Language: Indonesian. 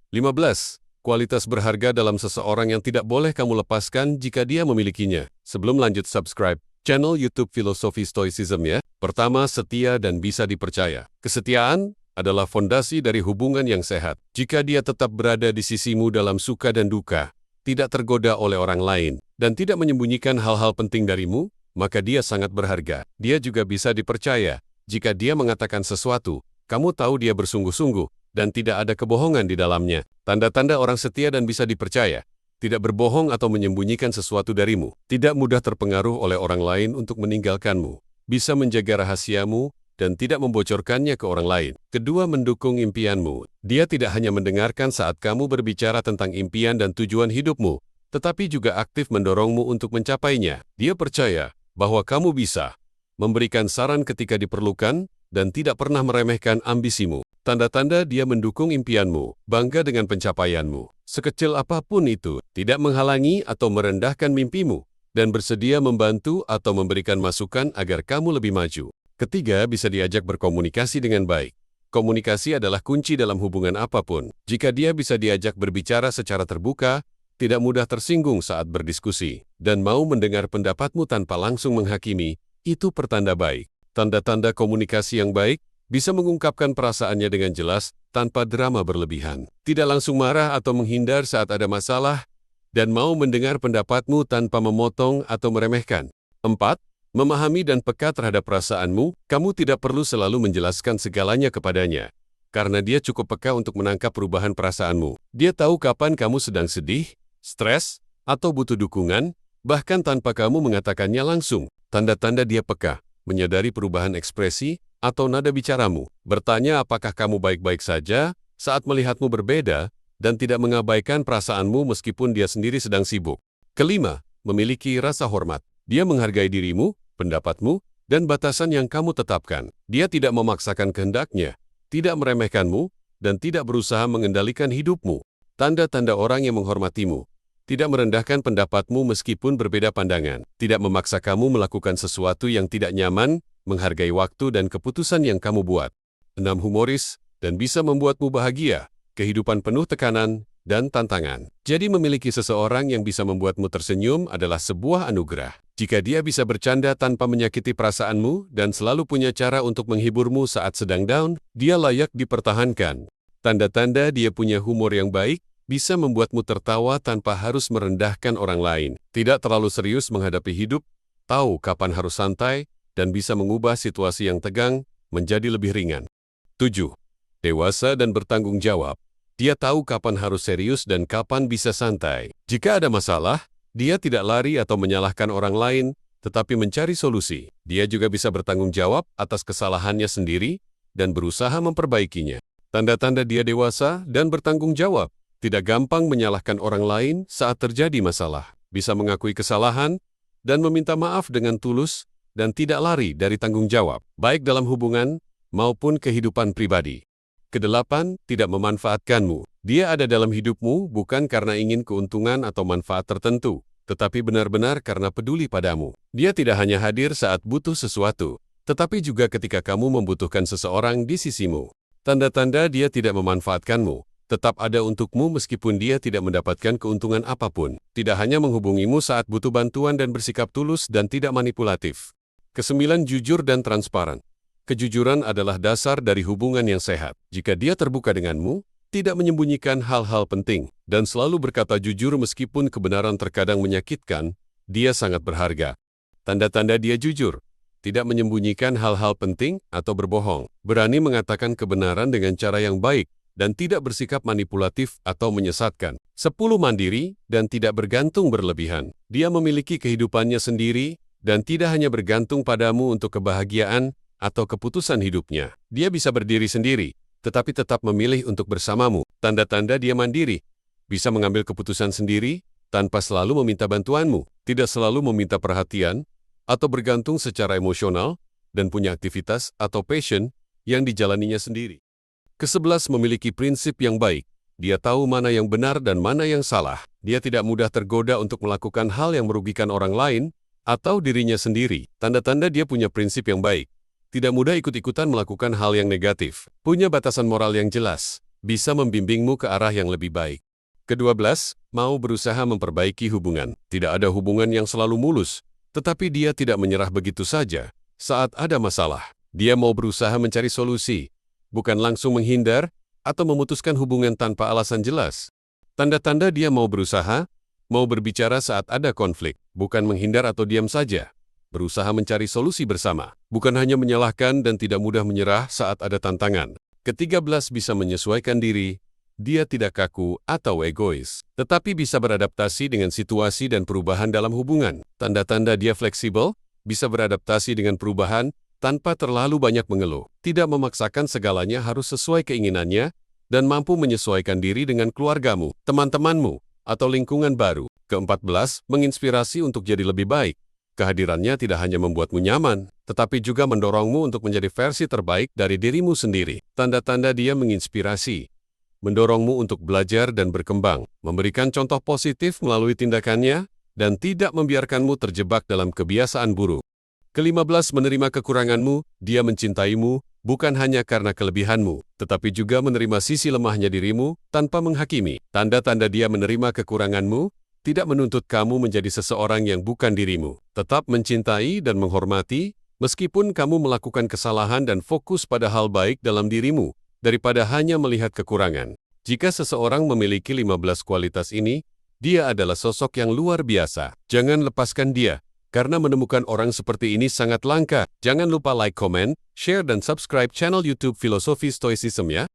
15. Kualitas berharga dalam seseorang yang tidak boleh kamu lepaskan jika dia memilikinya. Sebelum lanjut, subscribe channel YouTube Filosofi Stoicism ya. Pertama, setia dan bisa dipercaya. Kesetiaan adalah fondasi dari hubungan yang sehat. Jika dia tetap berada di sisimu dalam suka dan duka, tidak tergoda oleh orang lain, dan tidak menyembunyikan hal-hal penting darimu, maka dia sangat berharga. Dia juga bisa dipercaya. Jika dia mengatakan sesuatu, kamu tahu dia bersungguh-sungguh, dan tidak ada kebohongan di dalamnya. Tanda-tanda orang setia dan bisa dipercaya. Tidak berbohong atau menyembunyikan sesuatu darimu. Tidak mudah terpengaruh oleh orang lain untuk meninggalkanmu. Bisa menjaga rahasiamu, dan tidak membocorkannya ke orang lain. Kedua, mendukung impianmu. Dia tidak hanya mendengarkan saat kamu berbicara tentang impian dan tujuan hidupmu, tetapi juga aktif mendorongmu untuk mencapainya. Dia percaya bahwa kamu bisa memberikan saran ketika diperlukan, dan tidak pernah meremehkan ambisimu. Tanda-tanda dia mendukung impianmu, bangga dengan pencapaianmu. Sekecil apapun itu, tidak menghalangi atau merendahkan mimpimu, dan bersedia membantu atau memberikan masukan agar kamu lebih maju. Ketiga, bisa diajak berkomunikasi dengan baik. Komunikasi adalah kunci dalam hubungan apapun. Jika dia bisa diajak berbicara secara terbuka, tidak mudah tersinggung saat berdiskusi, dan mau mendengar pendapatmu tanpa langsung menghakimi, itu pertanda baik. Tanda-tanda komunikasi yang baik bisa mengungkapkan perasaannya dengan jelas tanpa drama berlebihan. Tidak langsung marah atau menghindar saat ada masalah, dan mau mendengar pendapatmu tanpa memotong atau meremehkan. 4. Memahami dan peka terhadap perasaanmu. Kamu tidak perlu selalu menjelaskan segalanya kepadanya, karena dia cukup peka untuk menangkap perubahan perasaanmu. Dia tahu kapan kamu sedang sedih, stres, atau butuh dukungan, bahkan tanpa kamu mengatakannya langsung. Tanda-tanda dia peka, menyadari perubahan ekspresi atau nada bicaramu, bertanya apakah kamu baik-baik saja saat melihatmu berbeda, dan tidak mengabaikan perasaanmu meskipun dia sendiri sedang sibuk. Kelima, memiliki rasa hormat. Dia menghargai dirimu, pendapatmu, dan batasan yang kamu tetapkan. Dia tidak memaksakan kehendaknya, tidak meremehkanmu, dan tidak berusaha mengendalikan hidupmu. Tanda-tanda orang yang menghormatimu. Tidak merendahkan pendapatmu meskipun berbeda pandangan. Tidak memaksa kamu melakukan sesuatu yang tidak nyaman, menghargai waktu dan keputusan yang kamu buat. 6. Humoris, dan bisa membuatmu bahagia. Kehidupan penuh tekanan dan tantangan. Jadi memiliki seseorang yang bisa membuatmu tersenyum adalah sebuah anugerah. Jika dia bisa bercanda tanpa menyakiti perasaanmu dan selalu punya cara untuk menghiburmu saat sedang down, dia layak dipertahankan. Tanda-tanda dia punya humor yang baik, bisa membuatmu tertawa tanpa harus merendahkan orang lain. Tidak terlalu serius menghadapi hidup, tahu kapan harus santai, dan bisa mengubah situasi yang tegang menjadi lebih ringan. 7. Dewasa dan bertanggung jawab. Dia tahu kapan harus serius dan kapan bisa santai. Jika ada masalah, dia tidak lari atau menyalahkan orang lain, tetapi mencari solusi. Dia juga bisa bertanggung jawab atas kesalahannya sendiri dan berusaha memperbaikinya. Tanda-tanda dia dewasa dan bertanggung jawab. Tidak gampang menyalahkan orang lain saat terjadi masalah. Bisa mengakui kesalahan dan meminta maaf dengan tulus dan tidak lari dari tanggung jawab, baik dalam hubungan maupun kehidupan pribadi. Kedelapan, tidak memanfaatkanmu. Dia ada dalam hidupmu bukan karena ingin keuntungan atau manfaat tertentu, tetapi benar-benar karena peduli padamu. Dia tidak hanya hadir saat butuh sesuatu, tetapi juga ketika kamu membutuhkan seseorang di sisimu. Tanda-tanda dia tidak memanfaatkanmu. Tetap ada untukmu meskipun dia tidak mendapatkan keuntungan apapun. Tidak hanya menghubungimu saat butuh bantuan dan bersikap tulus dan tidak manipulatif. Kesembilan, jujur dan transparan. Kejujuran adalah dasar dari hubungan yang sehat. Jika dia terbuka denganmu, tidak menyembunyikan hal-hal penting, dan selalu berkata jujur meskipun kebenaran terkadang menyakitkan, dia sangat berharga. Tanda-tanda dia jujur. Tidak menyembunyikan hal-hal penting atau berbohong. Berani mengatakan kebenaran dengan cara yang baik, dan tidak bersikap manipulatif atau menyesatkan. 10. Mandiri dan tidak bergantung berlebihan. Dia memiliki kehidupannya sendiri dan tidak hanya bergantung padamu untuk kebahagiaan atau keputusan hidupnya. Dia bisa berdiri sendiri, tetapi tetap memilih untuk bersamamu. Tanda-tanda dia mandiri. Bisa mengambil keputusan sendiri tanpa selalu meminta bantuanmu. Tidak selalu meminta perhatian atau bergantung secara emosional dan punya aktivitas atau passion yang dijalaninya sendiri. Ke-11, memiliki prinsip yang baik. Dia tahu mana yang benar dan mana yang salah. Dia tidak mudah tergoda untuk melakukan hal yang merugikan orang lain atau dirinya sendiri. Tanda-tanda dia punya prinsip yang baik. Tidak mudah ikut-ikutan melakukan hal yang negatif. Punya batasan moral yang jelas. bisa membimbingmu ke arah yang lebih baik. Ke-12, mau berusaha memperbaiki hubungan. Tidak ada hubungan yang selalu mulus, tetapi dia tidak menyerah begitu saja saat ada masalah. Dia mau berusaha mencari solusi, bukan langsung menghindar atau memutuskan hubungan tanpa alasan jelas. Tanda-tanda dia mau berusaha, mau berbicara saat ada konflik, bukan menghindar atau diam saja. Berusaha mencari solusi bersama, bukan hanya menyalahkan dan tidak mudah menyerah saat ada tantangan. Ke-13, bisa menyesuaikan diri. Dia tidak kaku atau egois, tetapi bisa beradaptasi dengan situasi dan perubahan dalam hubungan. Tanda-tanda dia fleksibel, bisa beradaptasi dengan perubahan tanpa terlalu banyak mengeluh. Tidak memaksakan segalanya harus sesuai keinginannya, dan mampu menyesuaikan diri dengan keluargamu, teman-temanmu, atau lingkungan baru. Ke-14, menginspirasi untuk jadi lebih baik. Kehadirannya tidak hanya membuatmu nyaman, tetapi juga mendorongmu untuk menjadi versi terbaik dari dirimu sendiri. Tanda-tanda dia menginspirasi, mendorongmu untuk belajar dan berkembang, memberikan contoh positif melalui tindakannya, dan tidak membiarkanmu terjebak dalam kebiasaan buruk. Ke-15, menerima kekuranganmu. Dia mencintaimu, bukan hanya karena kelebihanmu, tetapi juga menerima sisi lemahnya dirimu tanpa menghakimi. Tanda-tanda dia menerima kekuranganmu, tidak menuntut kamu menjadi seseorang yang bukan dirimu. Tetap mencintai dan menghormati, meskipun kamu melakukan kesalahan dan fokus pada hal baik dalam dirimu, daripada hanya melihat kekurangan. Jika seseorang memiliki 15 kualitas ini, dia adalah sosok yang luar biasa. Jangan lepaskan dia, karena menemukan orang seperti ini sangat langka. Jangan lupa like, comment, share, dan subscribe channel YouTube Filosofi Stoicism ya.